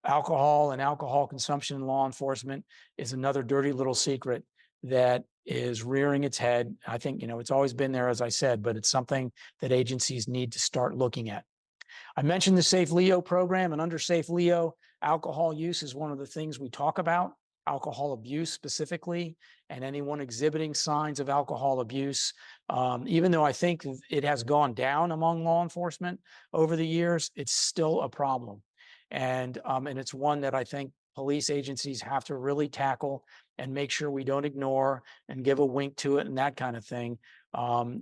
Alcohol and alcohol consumption in law enforcement is another dirty little secret that is rearing its head. I think, it's always been there, as I said, but it's something that agencies need to start looking at. I mentioned the Safe Leo program, and under Safe Leo, alcohol use is one of the things we talk about, alcohol abuse specifically, and anyone exhibiting signs of alcohol abuse. Even though I think it has gone down among law enforcement over the years, it's still a problem. And it's one that I think police agencies have to really tackle and make sure we don't ignore and give a wink to it and that kind of thing.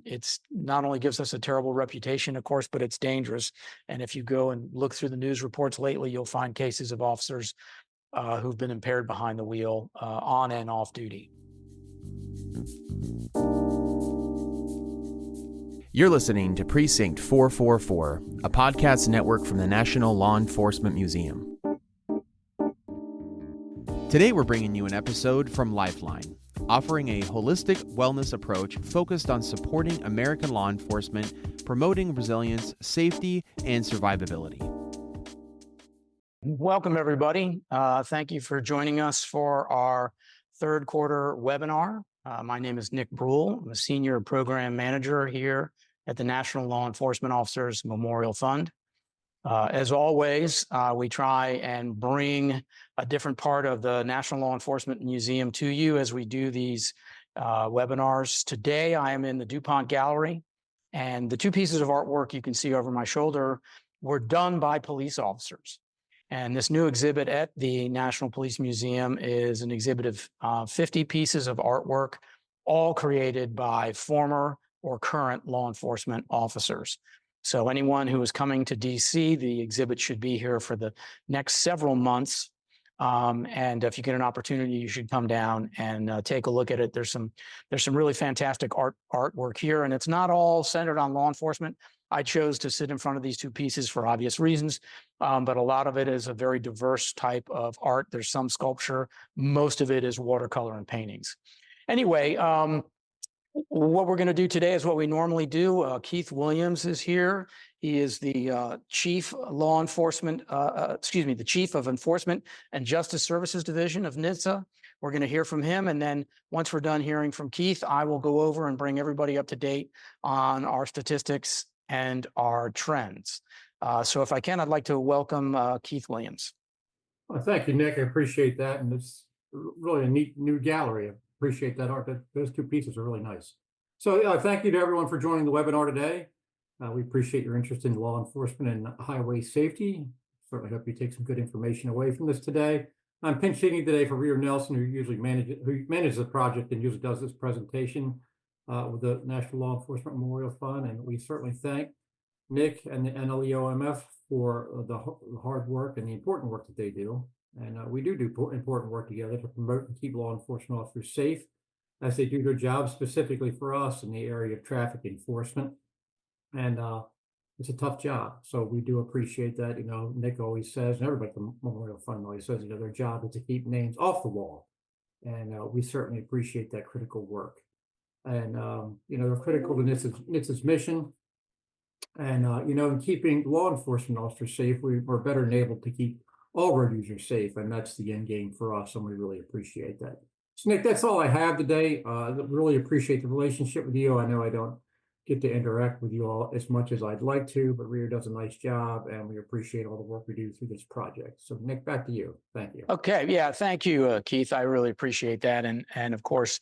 It's not only gives us a terrible reputation, of course, but it's dangerous. And if you go and look through the news reports lately, you'll find cases of officers who've been impaired behind the wheel on and off duty. You're listening to Precinct 444, a podcast network from the National Law Enforcement Museum. Today we're bringing you an episode from Lifeline, offering a holistic wellness approach focused on supporting American law enforcement, promoting resilience, safety, and survivability. Welcome, everybody. Thank you for joining us for our third quarter webinar. My name is Nick Breul. I'm a senior program manager here at the National Law Enforcement Officers Memorial Fund. As always, we try and bring a different part of the National Law Enforcement Museum to you as we do these webinars. Today, I am in the DuPont Gallery, and the two pieces of artwork you can see over my shoulder were done by police officers. And this new exhibit at the National Police Museum is an exhibit of 50 pieces of artwork, all created by former or current law enforcement officers. So anyone who is coming to DC, the exhibit should be here for the next several months. And if you get an opportunity, you should come down and take a look at it. There's some really fantastic artwork here, and it's not all centered on law enforcement. I chose to sit in front of these two pieces for obvious reasons, but a lot of it is a very diverse type of art. There's some sculpture. Most of it is watercolor and paintings. Anyway, what we're going to do today is what we normally do. Keith Williams is here. He is the Chief of Enforcement and Justice Services Division of NHTSA. We're going to hear from him, and then once we're done hearing from Keith, I will go over and bring everybody up to date on our statistics and our trends. So if I can, I'd like to welcome Keith Williams. Well, thank you, Nick. I appreciate that. And it's really a neat new gallery. I appreciate that art. Those two pieces are really nice. So thank you to everyone for joining the webinar today. We appreciate your interest in law enforcement and highway safety. Certainly hope you take some good information away from this today. I'm pinch hitting today for Rear Nelson, who manages the project and usually does this presentation with the National Law Enforcement Memorial Fund. And we certainly thank Nick and the NLEOMF for the hard work and the important work that they do. And we do important work together to promote and keep law enforcement officers safe as they do their job, specifically for us in the area of traffic enforcement. And it's a tough job. So we do appreciate that. Nick always says, and everybody at the Memorial Fund always says, their job is to keep names off the wall. And we certainly appreciate that critical work. And, they're critical to NHTSA's mission. And, in keeping law enforcement officers safe, we're better enabled to keep all road users safe. And that's the end game for us. And we really appreciate that. So, Nick, that's all I have today. I really appreciate the relationship with you. I know I don't get to interact with you all as much as I'd like to, but Rhea does a nice job, and we appreciate all the work we do through this project. So, Nick, back to you. Thank you. Okay, yeah, thank you, Keith. I really appreciate that, and of course,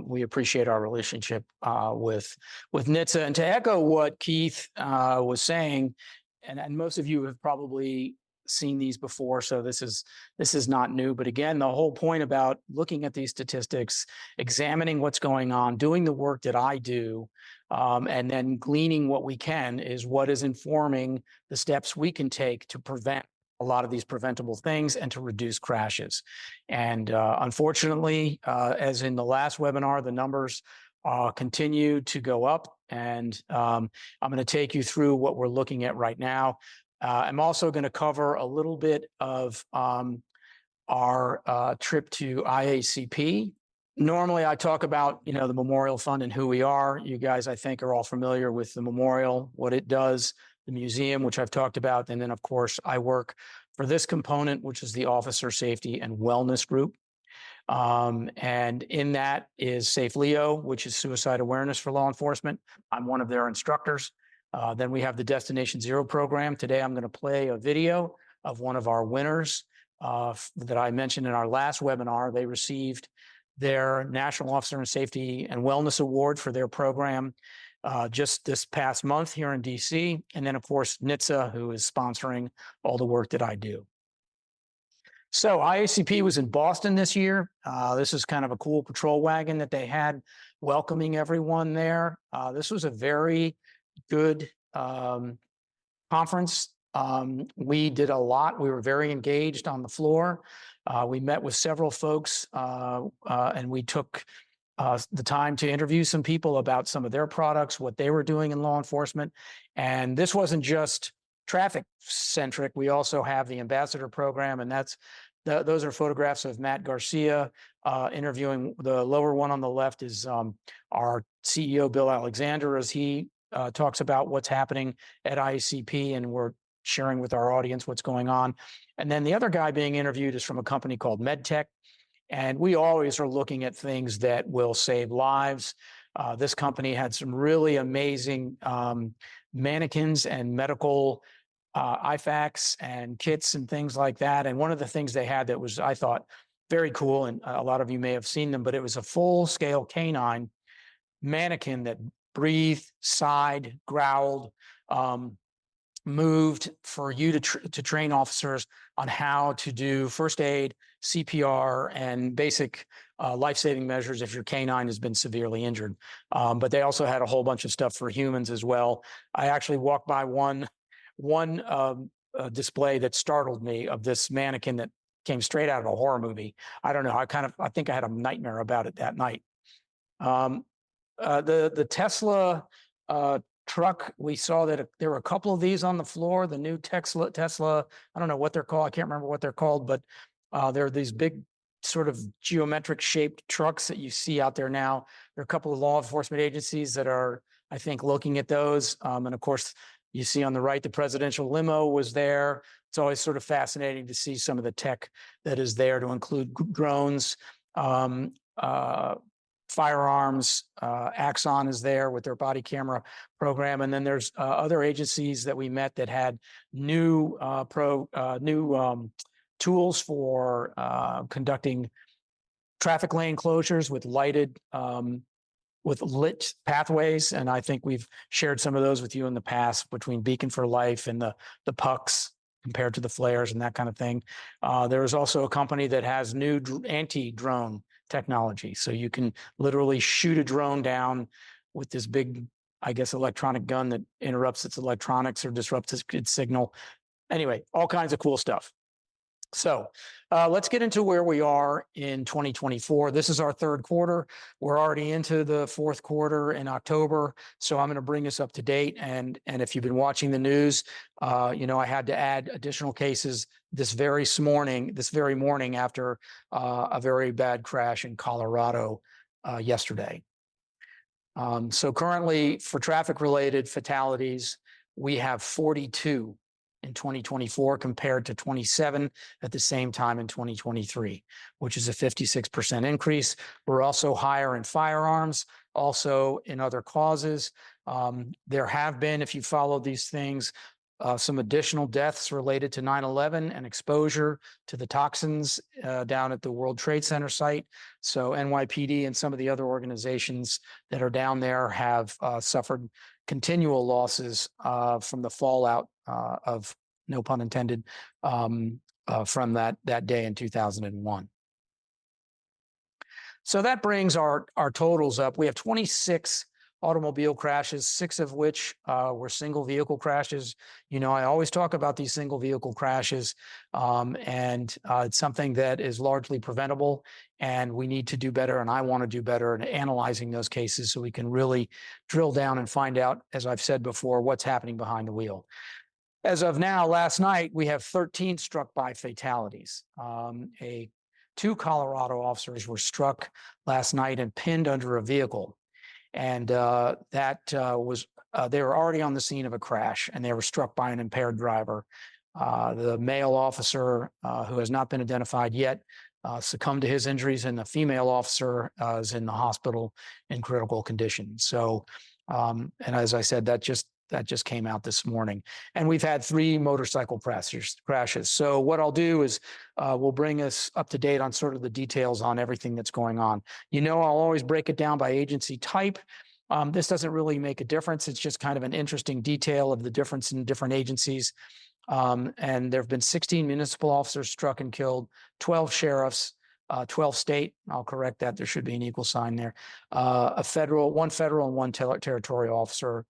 we appreciate our relationship with NHTSA. And to echo what Keith was saying, and most of you have probably seen these before, so this is not new. But again, the whole point about looking at these statistics, examining what's going on, doing the work that I do, and then gleaning what we can is what is informing the steps we can take to prevent a lot of these preventable things and to reduce crashes. And unfortunately, as in the last webinar, the numbers continue to go up. And I'm going to take you through what we're looking at right now. I'm also going to cover a little bit of our trip to IACP. Normally, I talk about, the Memorial Fund and who we are. You guys, I think, are all familiar with the Memorial, what it does, the museum, which I've talked about. And then, of course, I work for this component, which is the Officer Safety and Wellness Group. And in that is Safe Leo, which is suicide awareness for law enforcement. I'm one of their instructors. Then we have the Destination Zero program. Today, I'm going to play a video of one of our winners that I mentioned in our last webinar. They received their National Officer and Safety and Wellness Award for their program just this past month here in DC. And then, of course, NHTSA, who is sponsoring all the work that I do. So IACP was in Boston this year. This is kind of a cool patrol wagon that they had welcoming everyone there. This was a very good conference. We did a lot. We were very engaged on the floor. We met with several folks and we took the time to interview some people about some of their products, what they were doing in law enforcement. And this wasn't just traffic centric. We also have the ambassador program, and those are photographs of Matt Garcia interviewing. The lower one on the left is our CEO, Bill Alexander, as he talks about what's happening at IACP, and we're sharing with our audience what's going on. And then the other guy being interviewed is from a company called MedTech. And we always are looking at things that will save lives. This company had some really amazing mannequins and medical IFAKs and kits and things like that. And one of the things they had that was, I thought, very cool, and a lot of you may have seen them, but it was a full-scale canine mannequin that breathed, sighed, growled, moved for you to train officers on how to do first aid, CPR, and basic life-saving measures if your canine has been severely injured. But they also had a whole bunch of stuff for humans as well. I actually walked by one display that startled me of this mannequin that came straight out of a horror movie. I don't know. I think I had a nightmare about it that night. The Tesla truck, we saw that there were a couple of these on the floor. The new Tesla, I don't know what they're called. I can't remember what they're called, but there are these big sort of geometric shaped trucks that you see out there now. There are a couple of law enforcement agencies that are, I think, looking at those. And of course, you see on the right, the presidential limo was there. It's always sort of fascinating to see some of the tech that is there, to include drones, firearms. Axon is there with their body camera program. And then there's other agencies that we met that had new tools for conducting traffic lane closures with lit pathways. And I think we've shared some of those with you in the past, between Beacon for Life and the pucks compared to the flares and that kind of thing. There is also a company that has new anti-drone technology. So you can literally shoot a drone down with this big, I guess, electronic gun that interrupts its electronics or disrupts its signal. Anyway, all kinds of cool stuff. So let's get into where we are in 2024. This is our third quarter. We're already into the fourth quarter in October. So I'm going to bring us up to date. And if you've been watching the news, I had to add additional cases this very morning after a very bad crash in Colorado yesterday. So currently, for traffic-related fatalities, we have 42 in 2024 compared to 27 at the same time in 2023, which is a 56% increase. We're also higher in firearms, also in other causes. There have been, if you follow these things, some additional deaths related to 9/11 and exposure to the toxins down at the World Trade Center site. So NYPD and some of the other organizations that are down there have suffered continual losses from the fallout of, no pun intended, from that day in 2001. So that brings our totals up. We have 26 automobile crashes, 6 of which were single vehicle crashes. I always talk about these single vehicle crashes, and it's something that is largely preventable, and we need to do better, and I want to do better in analyzing those cases so we can really drill down and find out, as I've said before, what's happening behind the wheel. As of now, last night, we have 13 struck by fatalities. 2 Colorado officers were struck last night and pinned under a vehicle. And they were already on the scene of a crash, and they were struck by an impaired driver. The male officer, who has not been identified yet, succumbed to his injuries, and the female officer is in the hospital in critical condition. So, and as I said, that just came out this morning. And we've had 3 motorcycle crashes. So what I'll do is we'll bring us up to date on sort of the details on everything that's going on. I'll always break it down by agency type. This doesn't really make a difference. It's just kind of an interesting detail of the difference in different agencies. And there have been 16 municipal officers struck and killed, 12 sheriffs, 12 state. I'll correct that. There should be an equal sign there. One federal and one territorial officer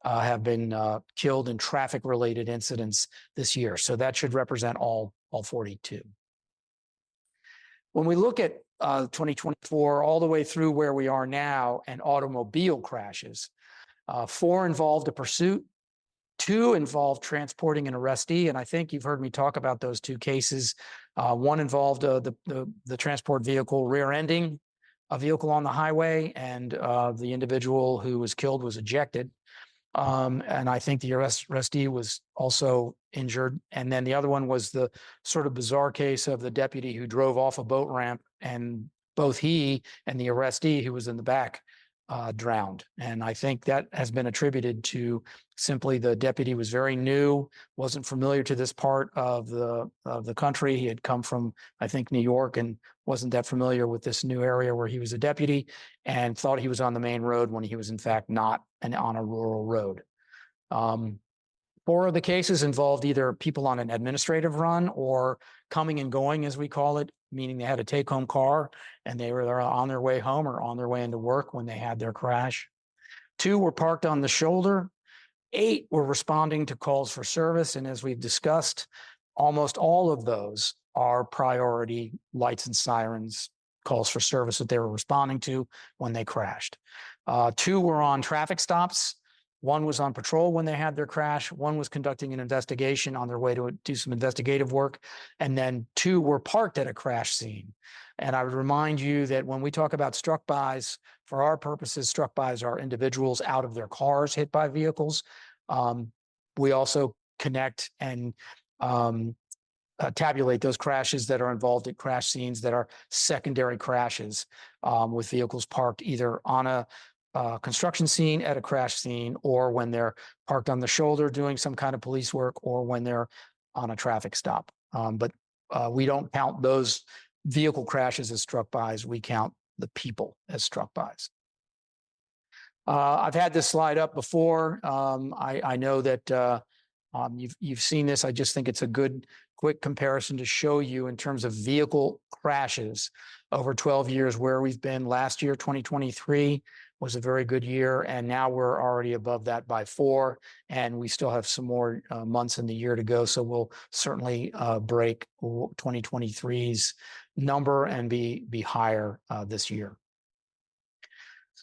have been killed in traffic-related incidents this year. So that should represent all 42. When we look at 2024 all the way through where we are now and automobile crashes, 4 involved a pursuit, 2 involved transporting an arrestee, and I think you've heard me talk about those 2 cases. One involved the transport vehicle rear-ending a vehicle on the highway, and the individual who was killed was ejected. And I think the arrestee was also injured. And then the other one was the sort of bizarre case of the deputy who drove off a boat ramp, and both he and the arrestee who was in the back drowned. And I think that has been attributed to simply the deputy was very new, wasn't familiar to this part of the country. He had come from, I think, New York, and wasn't that familiar with this new area where he was a deputy, and thought he was on the main road when he was in fact not, and on a rural road. 4 of the cases involved either people on an administrative run or coming and going, as we call it, meaning they had a take-home car and they were on their way home or on their way into work when they had their crash. 2 were parked on the shoulder. 8 were responding to calls for service. And as we've discussed, almost all of those are priority lights and sirens calls for service that they were responding to when they crashed. 2 were on traffic stops. 1 was on patrol when they had their crash. 1 was conducting an investigation on their way to do some investigative work. And then 2 were parked at a crash scene. And I would remind you that when we talk about struck-bys, for our purposes, struck-bys are individuals out of their cars hit by vehicles. We also connect and tabulate those crashes that are involved at crash scenes that are secondary crashes with vehicles parked either on a construction scene, at a crash scene, or when they're parked on the shoulder doing some kind of police work, or when they're on a traffic stop. But we don't count those vehicle crashes as struck-bys. We count the people as struck-bys. I've had this slide up before. I know that you've seen this. I just think it's a good quick comparison to show you in terms of vehicle crashes over 12 years where we've been. Last year, 2023, was a very good year, and now we're already above that by 4, and we still have some more months in the year to go, so we'll certainly break 2023's number and be higher this year.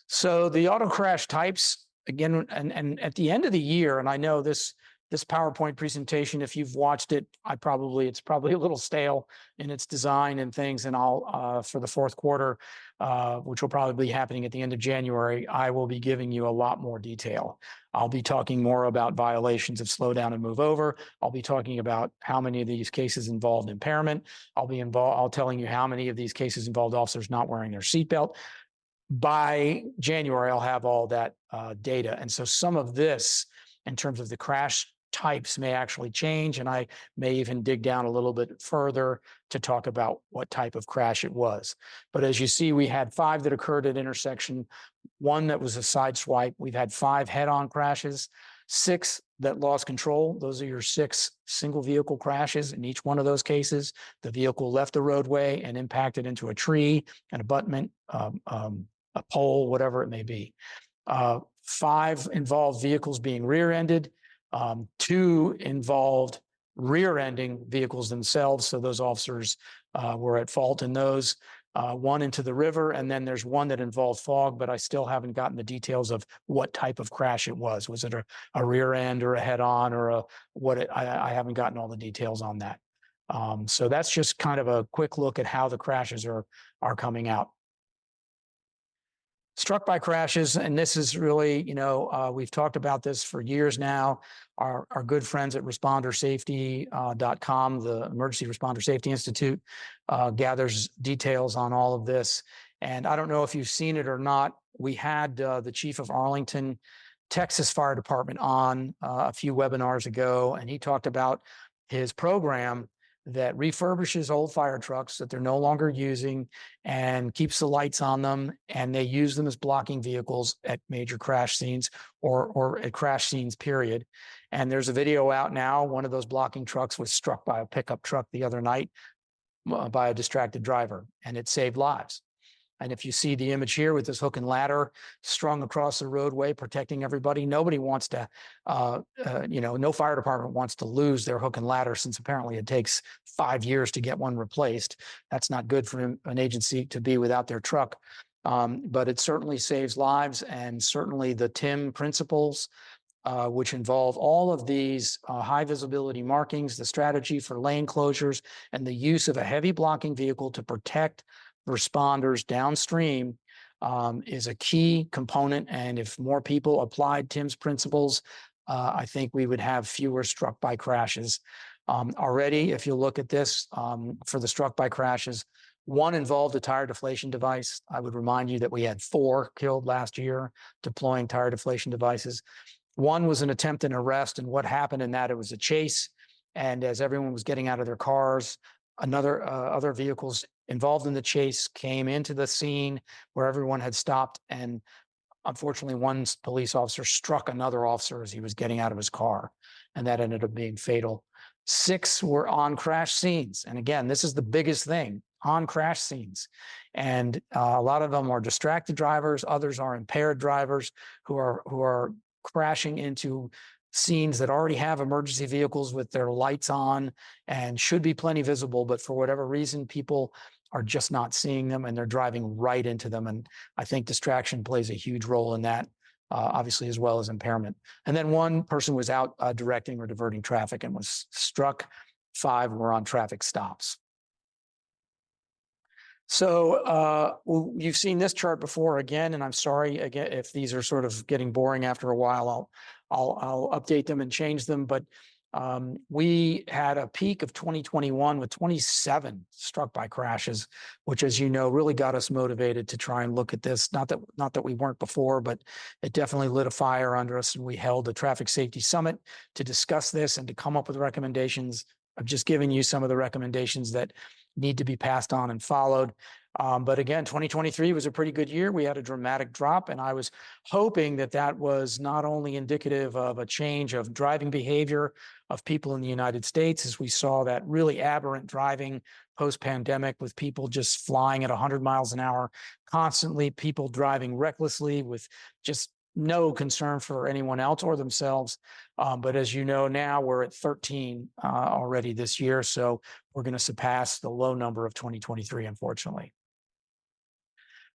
So the auto crash types, again, and at the end of the year, and I know this PowerPoint presentation, if you've watched it, it's probably a little stale in its design and things. And I'll for the 4th quarter, which will probably be happening at the end of January, I will be giving you a lot more detail. I'll be talking more about violations of slow down and move over. I'll be talking about how many of these cases involved impairment. I'll telling you how many of these cases involved officers not wearing their seatbelt. By January, I'll have all that data. And so some of this, in terms of the crash types, may actually change, and I may even dig down a little bit further to talk about what type of crash it was. But as you see, we had 5 that occurred at intersection, 1 that was a side swipe. We've had 5 head-on crashes, 6 that lost control. Those are your 6 single vehicle crashes. In each one of those cases, the vehicle left the roadway and impacted into a tree, an abutment, a pole, whatever it may be. 5 involved vehicles being rear-ended. 2 involved rear-ending vehicles themselves, so those officers were at fault in those. 1 into the river, and then there's 1 that involved fog, but I still haven't gotten the details of what type of crash it was. Was it a rear end or a head-on or I haven't gotten all the details on that. So that's just kind of a quick look at how the crashes are coming out. Struck by crashes, and this is really, we've talked about this for years now. Our good friends at respondersafety.com, the Emergency Responder Safety Institute, gathers details on all of this. And I don't know if you've seen it or not. We had the chief of Arlington, Texas Fire Department on a few webinars ago, and he talked about his program that refurbishes old fire trucks that they're no longer using and keeps the lights on them, and they use them as blocking vehicles at major crash scenes or at crash scenes, period. And there's a video out now. One of those blocking trucks was struck by a pickup truck the other night by a distracted driver, and it saved lives. And if you see the image here with this hook and ladder strung across the roadway, protecting everybody, nobody wants to, no fire department wants to lose their hook and ladder, since apparently it takes 5 years to get one replaced. That's not good for an agency to be without their truck. But it certainly saves lives, and certainly the TIM principles, which involve all of these high visibility markings, the strategy for lane closures, and the use of a heavy blocking vehicle to protect responders downstream, is a key component. And if more people applied TIM's principles, I think we would have fewer struck by crashes. Already, if you look at this, for the struck by crashes, one involved a tire deflation device. I would remind you that we had 4 killed last year deploying tire deflation devices. One was an attempt and arrest, and what happened in that, it was a chase. And as everyone was getting out of their cars, other vehicles involved in the chase came into the scene where everyone had stopped, and unfortunately one police officer struck another officer as he was getting out of his car, and that ended up being fatal. 6 were on crash scenes, and again, this is the biggest thing, on crash scenes. And a lot of them are distracted drivers, others are impaired drivers who are crashing into scenes that already have emergency vehicles with their lights on and should be plenty visible, but for whatever reason, people are just not seeing them, and they're driving right into them. And I think distraction plays a huge role in that, obviously, as well as impairment. And then one person was out directing or diverting traffic and was struck. 5 were on traffic stops. So you've seen this chart before again, and I'm sorry again if these are sort of getting boring after a while. I'll update them and change them, but we had a peak of 2021 with 27 struck by crashes, which, as you know, really got us motivated to try and look at this. Not that we weren't before, but it definitely lit a fire under us, and we held a traffic safety summit to discuss this and to come up with recommendations. I've just given you some of the recommendations that need to be passed on and followed. But again, 2023 was a pretty good year. We had a dramatic drop, and I was hoping that that was not only indicative of a change of driving behavior of people in the United States, as we saw that really aberrant driving post-pandemic with people just flying at 100 miles an hour constantly, people driving recklessly with just no concern for anyone else or themselves. But as you know, now we're at 13 already this year. So we're going to surpass the low number of 2023, unfortunately.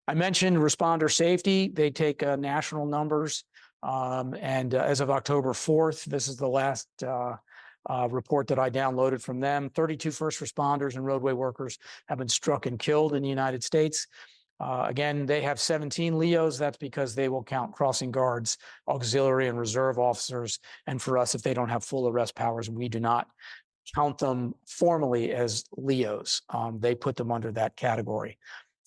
I mentioned responder safety. They take national numbers. And as of October 4th, this is the last report that I downloaded from them. 32 first responders and roadway workers have been struck and killed in the United States. Again, they have 17 LEOs. That's because they will count crossing guards, auxiliary and reserve officers. And for us, if they don't have full arrest powers, we do not count them formally as LEOs. They put them under that category.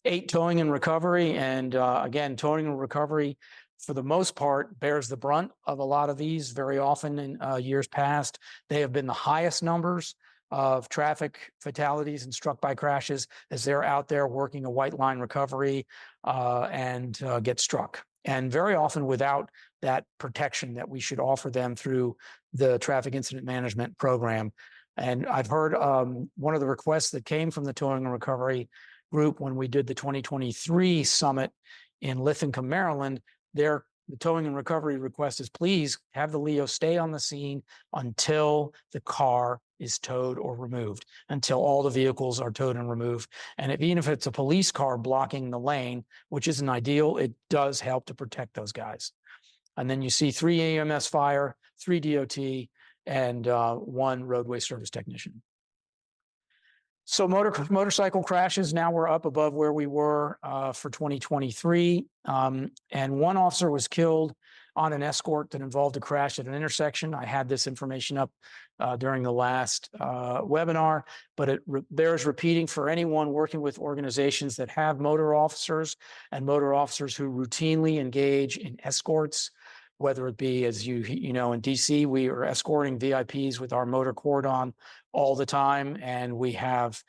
8 towing and recovery. And again, towing and recovery, for the most part, bears the brunt of a lot of these. Very often in years past, they have been the highest numbers of traffic fatalities and struck by crashes as they're out there working a white line recovery and get struck. And very often without that protection that we should offer them through the traffic incident management program. And I've heard one of the requests that came from the towing and recovery group when we did the 2023 summit in Lincoln, Maryland, the towing and recovery request is, please have the LEO stay on the scene until the car is towed or removed, until all the vehicles are towed and removed. And even if it's a police car blocking the lane, which isn't ideal, it does help to protect those guys. And then you see 3 EMS fire, 3 DOT, and 1 roadway service technician. So motorcycle crashes, now we're up above where we were for 2023. And one officer was killed on an escort that involved a crash at an intersection. I had this information up during the last webinar, but it bears repeating for anyone working with organizations that have motor officers and motor officers who routinely engage in escorts, whether it be, as you know, in DC, we are escorting VIPs with our motor cordon all the time, and we have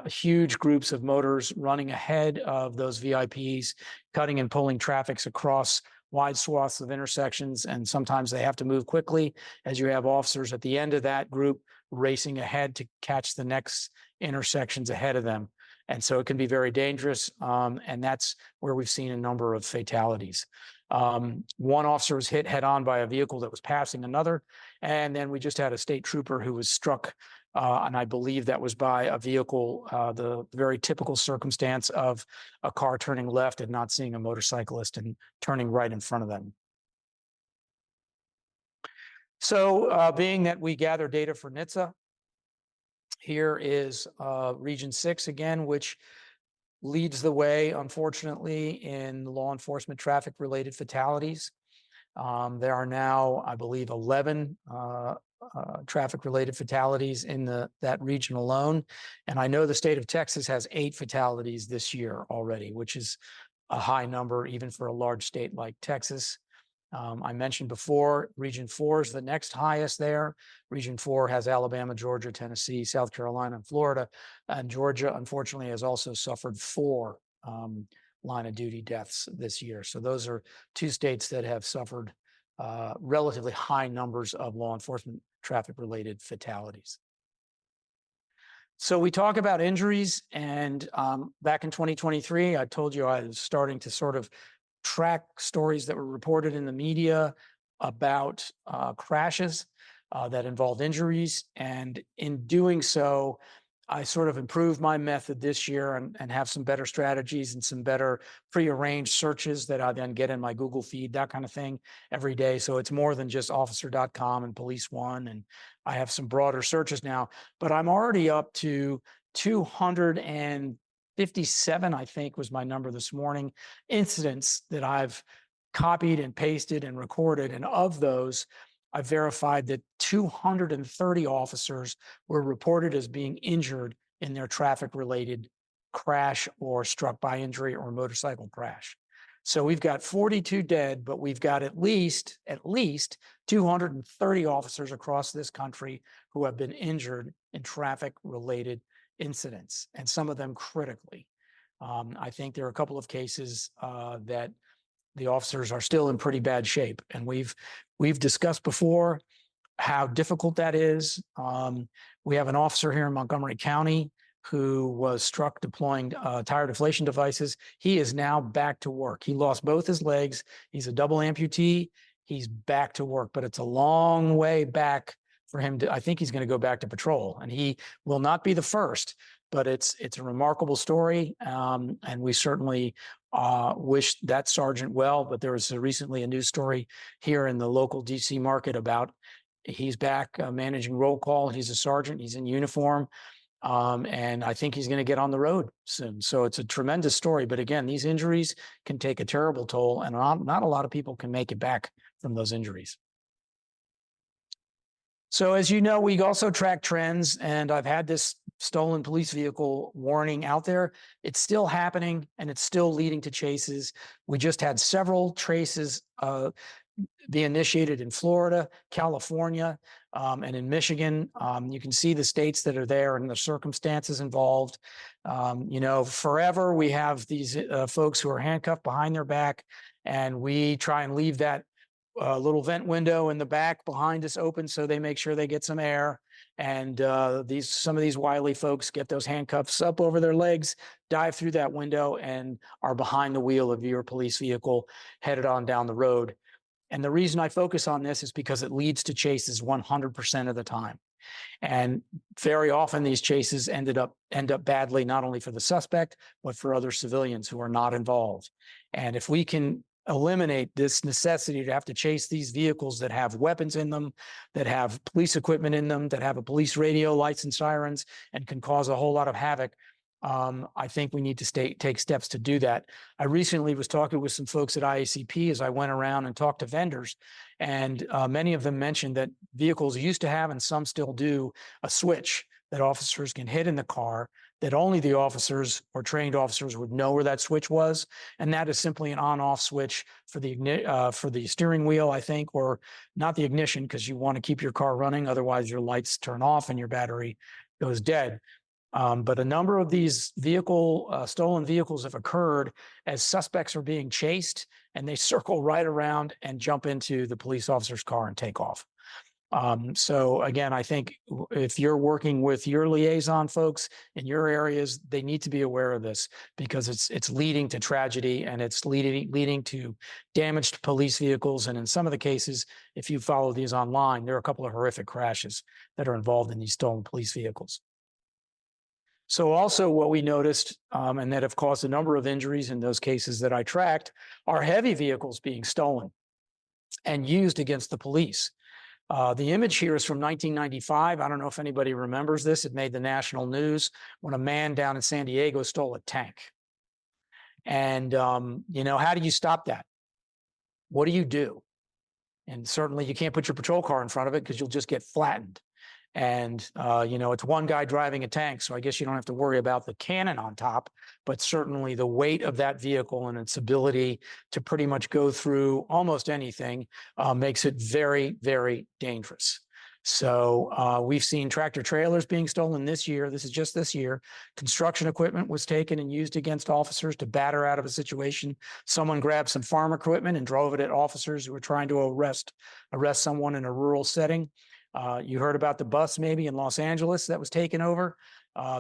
huge groups of motors running ahead of those VIPs, cutting and pulling traffics across wide swaths of intersections, and sometimes they have to move quickly as you have officers at the end of that group racing ahead to catch the next intersections ahead of them. And so it can be very dangerous, and that's where we've seen a number of fatalities. One officer was hit head on by a vehicle that was passing another. And then we just had a state trooper who was struck, and I believe that was by a vehicle, the very typical circumstance of a car turning left and not seeing a motorcyclist and turning right in front of them. So being that we gather data for NHTSA, here is Region 6 again, which leads the way, unfortunately, in law enforcement traffic-related fatalities. There are now, I believe, 11 traffic-related fatalities in that region alone. And I know the state of Texas has 8 fatalities this year already, which is a high number even for a large state like Texas. I mentioned before, Region 4 is the next highest there. Region 4 has Alabama, Georgia, Tennessee, South Carolina, and Florida. And Georgia, unfortunately, has also suffered 4 line of duty deaths this year. So those are 2 states that have suffered relatively high numbers of law enforcement traffic-related fatalities. So we talk about injuries, and back in 2023, I told you I was starting to sort of track stories that were reported in the media about crashes that involved injuries. And in doing so, I sort of improved my method this year and have some better strategies and some better prearranged searches that I then get in my Google feed, that kind of thing, every day. So it's more than just officer.com and police one. And I have some broader searches now, but I'm already up to 257, I think was my number this morning, incidents that I've copied and pasted and recorded. And of those, I verified that 230 officers were reported as being injured in their traffic-related crash or struck by injury or motorcycle crash. So we've got 42 dead, but we've got at least 230 officers across this country who have been injured in traffic-related incidents, and some of them critically. I think there are a couple of cases that the officers are still in pretty bad shape, and we've discussed before how difficult that is. We have an officer here in Montgomery County who was struck deploying tire deflation devices. He is now back to work. He lost both his legs. He's a double amputee. He's back to work, but it's a long way back for him to, I think he's going to go back to patrol, and he will not be the first, but it's a remarkable story. And we certainly wish that sergeant well, but there was recently a news story here in the local DC market about he's back managing roll call. He's a sergeant, he's in uniform. And I think he's going to get on the road soon. So it's a tremendous story. But again, these injuries can take a terrible toll, and not a lot of people can make it back from those injuries. So as you know, we also track trends, and I've had this stolen police vehicle warning out there. It's still happening, and it's still leading to chases. We just had several traces be initiated in Florida, California, and in Michigan. You can see the states that are there and the circumstances involved. You know, forever we have these folks who are handcuffed behind their back, and we try and leave that little vent window in the back behind us open so they make sure they get some air. And some of these wily folks get those handcuffs up over their legs, dive through that window, and are behind the wheel of your police vehicle headed on down the road. And the reason I focus on this is because it leads to chases 100% of the time. And very often these chases end up badly, not only for the suspect, but for other civilians who are not involved. And if we can eliminate this necessity to have to chase these vehicles that have weapons in them, that have police equipment in them, that have a police radio, lights and sirens, and can cause a whole lot of havoc. I think we need to take steps to do that. I recently was talking with some folks at IACP as I went around and talked to vendors, and many of them mentioned that vehicles used to have, and some still do, a switch that officers can hit in the car, that only the officers or trained officers would know where that switch was. And that is simply an on-off switch for the steering wheel, I think, or not the ignition, because you want to keep your car running. Otherwise, your lights turn off and your battery goes dead. But a number of these stolen vehicles have occurred as suspects are being chased, and they circle right around and jump into the police officer's car and take off. So again, I think if you're working with your liaison folks in your areas, they need to be aware of this, because it's leading to tragedy, and it's leading to damaged police vehicles. And in some of the cases, if you follow these online, there are a couple of horrific crashes that are involved in these stolen police vehicles. So also what we noticed, and that have caused a number of injuries in those cases that I tracked, are heavy vehicles being stolen and used against the police. The image here is from 1995. I don't know if anybody remembers this. It made the national news when a man down in San Diego stole a tank. And, how do you stop that? What do you do? And certainly you can't put your patrol car in front of it, because you'll just get flattened. And, it's one guy driving a tank, so I guess you don't have to worry about the cannon on top, but certainly the weight of that vehicle and its ability to pretty much go through almost anything makes it very, very dangerous. So we've seen tractor trailers being stolen this year. This is just this year. Construction equipment was taken and used against officers to batter out of a situation. Someone grabbed some farm equipment and drove it at officers who were trying to arrest someone in a rural setting. You heard about the bus maybe in Los Angeles that was taken over.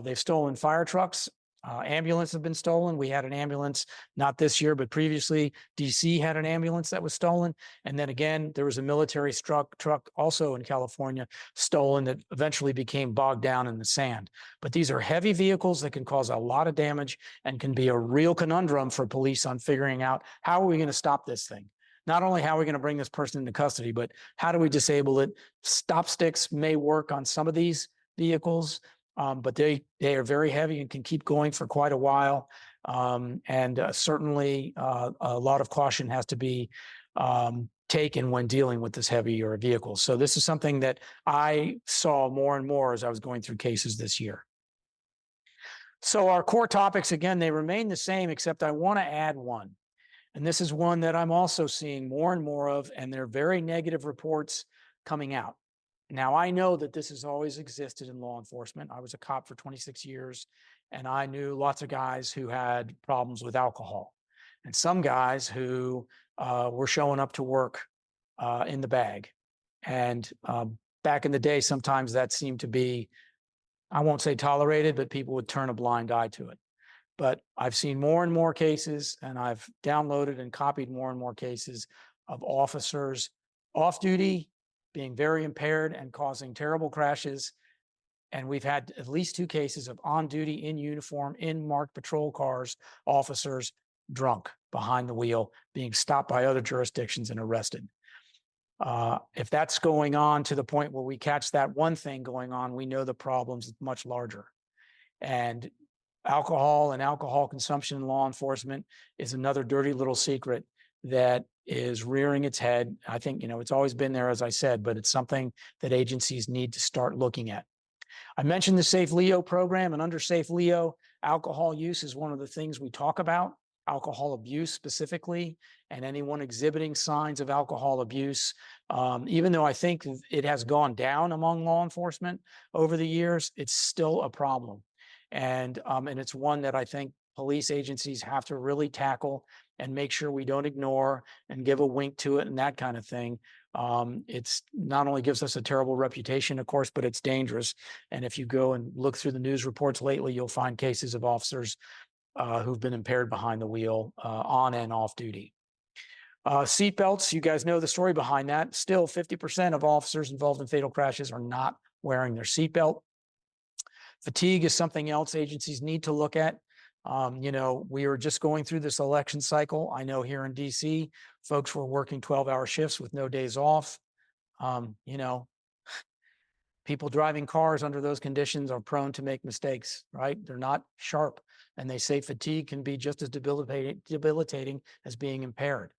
They've stolen fire trucks. Ambulances have been stolen. We had an ambulance, not this year, but previously. DC had an ambulance that was stolen. And then again, there was a military truck also in California stolen that eventually became bogged down in the sand. But these are heavy vehicles that can cause a lot of damage and can be a real conundrum for police on figuring out, how are we going to stop this thing? Not only how are we going to bring this person into custody, but how do we disable it? Stop sticks may work on some of these vehicles, but they are very heavy and can keep going for quite a while. Certainly a lot of caution has to be taken when dealing with this heavier vehicle. So this is something that I saw more and more as I was going through cases this year. So our core topics, again, they remain the same, except I want to add one. And this is one that I'm also seeing more and more of, and there are very negative reports coming out. Now, I know that this has always existed in law enforcement. I was a cop for 26 years, and I knew lots of guys who had problems with alcohol, and some guys who were showing up to work in the bag. And back in the day, sometimes that seemed to be, I won't say tolerated, but people would turn a blind eye to it. But I've seen more and more cases, and I've downloaded and copied more and more cases of officers off duty being very impaired and causing terrible crashes. And we've had at least 2 cases of on duty, in uniform, in marked patrol cars, officers drunk behind the wheel, being stopped by other jurisdictions and arrested. If that's going on to the point where we catch that one thing going on, we know the problem's much larger. And alcohol and alcohol consumption in law enforcement is another dirty little secret that is rearing its head. I think, it's always been there, as I said, but it's something that agencies need to start looking at. I mentioned the Safe Leo program, and under Safe Leo, alcohol use is one of the things we talk about, alcohol abuse specifically, and anyone exhibiting signs of alcohol abuse. Even though I think it has gone down among law enforcement over the years, it's still a problem. And it's one that I think police agencies have to really tackle and make sure we don't ignore and give a wink to it and that kind of thing. It's not only gives us a terrible reputation, of course, but it's dangerous. And if you go and look through the news reports lately, you'll find cases of officers who've been impaired behind the wheel on and off duty. Seatbelts, you guys know the story behind that. Still, 50% of officers involved in fatal crashes are not wearing their seatbelt. Fatigue is something else agencies need to look at. We are just going through this election cycle. I know here in DC, folks were working 12-hour shifts with no days off. People driving cars under those conditions are prone to make mistakes, right? They're not sharp, and they say fatigue can be just as debilitating as being impaired.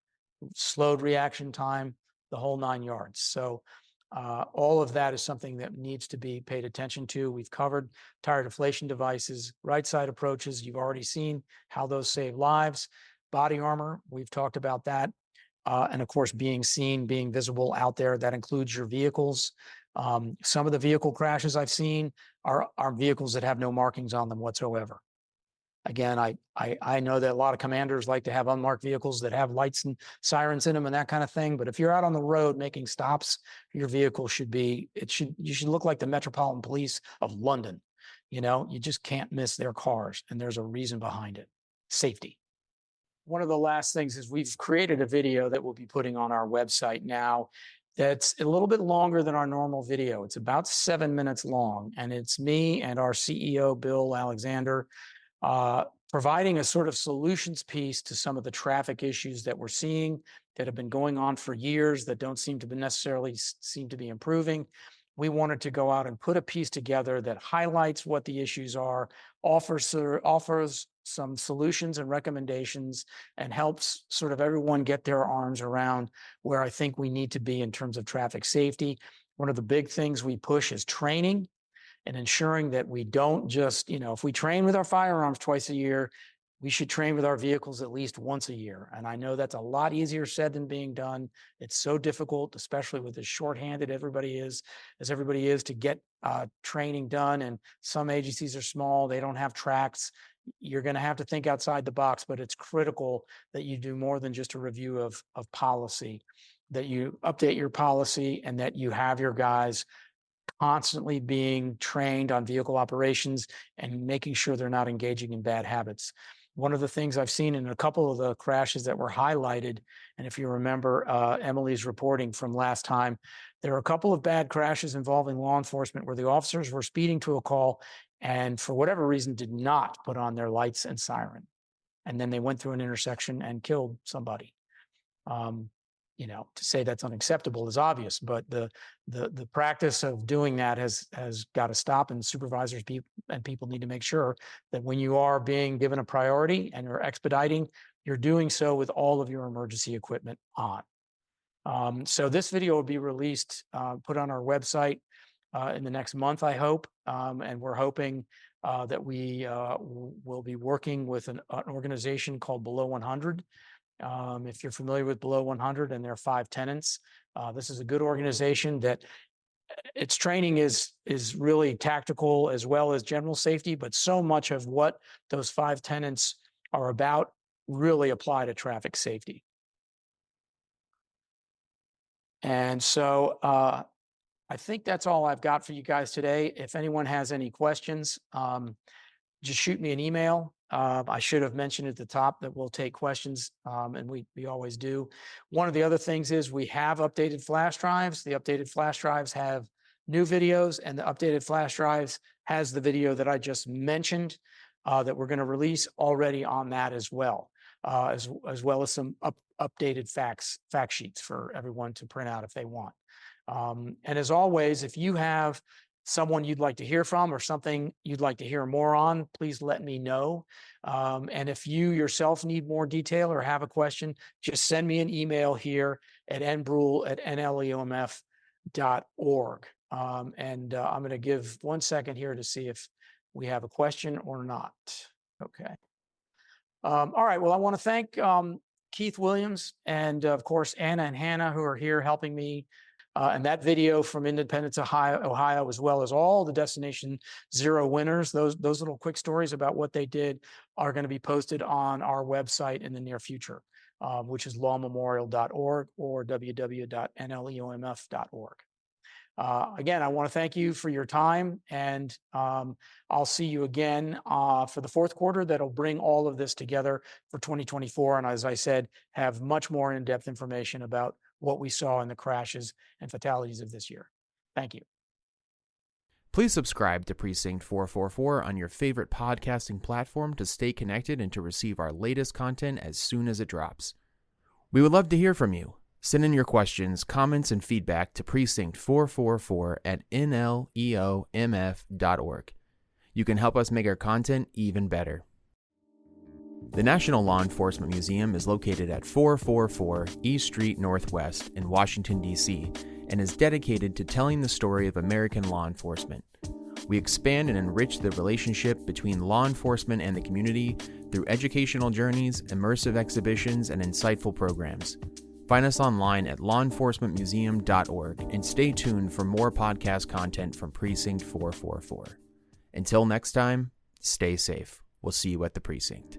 Slowed reaction time, the whole 9 yards. So all of that is something that needs to be paid attention to. We've covered tire deflation devices, right side approaches. You've already seen how those save lives. Body armor, we've talked about that. And of course, being seen, being visible out there, that includes your vehicles. Some of the vehicle crashes I've seen are vehicles that have no markings on them whatsoever. Again, I know that a lot of commanders like to have unmarked vehicles that have lights and sirens in them and that kind of thing. But if you're out on the road making stops, your vehicle you should look like the Metropolitan Police of London. You just can't miss their cars, and there's a reason behind it. Safety. One of the last things is we've created a video that we'll be putting on our website now that's a little bit longer than our normal video. It's about 7 minutes long, and it's me and our CEO, Bill Alexander, providing a sort of solutions piece to some of the traffic issues that we're seeing that have been going on for years that don't seem to be improving. We wanted to go out and put a piece together that highlights what the issues are, offers some solutions and recommendations, and helps sort of everyone get their arms around where I think we need to be in terms of traffic safety. One of the big things we push is training and ensuring that we don't just, if we train with our firearms twice a year, we should train with our vehicles at least once a year. And I know that's a lot easier said than being done. It's so difficult, especially with as shorthanded everybody is to get training done. And some agencies are small, they don't have tracks. You're going to have to think outside the box, but it's critical that you do more than just a review of policy, that you update your policy, and that you have your guys constantly being trained on vehicle operations and making sure they're not engaging in bad habits. One of the things I've seen in a couple of the crashes that were highlighted, and if you remember Emily's reporting from last time, there are a couple of bad crashes involving law enforcement where the officers were speeding to a call and for whatever reason did not put on their lights and siren. And then they went through an intersection and killed somebody. To say that's unacceptable is obvious, but the practice of doing that has got to stop, and supervisors and people need to make sure that when you are being given a priority and you're expediting, you're doing so with all of your emergency equipment on. So this video will be released, put on our website in the next month, I hope, and we're hoping that we will be working with an organization called Below 100. If you're familiar with Below 100 and their 5 tenets, this is a good organization that its training is really tactical as well as general safety, but so much of what those 5 tenets are about really apply to traffic safety. And so I think that's all I've got for you guys today. If anyone has any questions, just shoot me an email. I should have mentioned at the top that we'll take questions, and we always do. One of the other things is we have updated flash drives. The updated flash drives have new videos, and the updated flash drives has the video that I just mentioned that we're going to release already on that as well, as well as some updated fact sheets for everyone to print out if they want. And as always, if you have someone you'd like to hear from or something you'd like to hear more on, please let me know. And if you yourself need more detail or have a question, just send me an email here at nbreul@nleomf.org. And I'm going to give 1 second here to see if we have a question or not. Okay. All right. Well, I want to thank Keith Williams and, of course, Anna and Hannah, who are here helping me. And that video from Independence, Ohio, as well as all the Destination Zero winners, those little quick stories about what they did are going to be posted on our website in the near future, which is lawmemorial.org or www.nleomf.org. Again, I want to thank you for your time, and I'll see you again for the 4th quarter that'll bring all of this together for 2024. And as I said, have much more in-depth information about what we saw in the crashes and fatalities of this year. Thank you. Please subscribe to Precinct 444 on your favorite podcasting platform to stay connected and to receive our latest content as soon as it drops. We would love to hear from you. Send in your questions, comments, and feedback to precinct444@nleomf.org. You can help us make our content even better. The National Law Enforcement Museum is located at 444 East Street Northwest in Washington, D.C., and is dedicated to telling the story of American law enforcement. We expand and enrich the relationship between law enforcement and the community through educational journeys, immersive exhibitions, and insightful programs. Find us online at lawenforcementmuseum.org and stay tuned for more podcast content from Precinct 444. Until next time, stay safe. We'll see you at the precinct.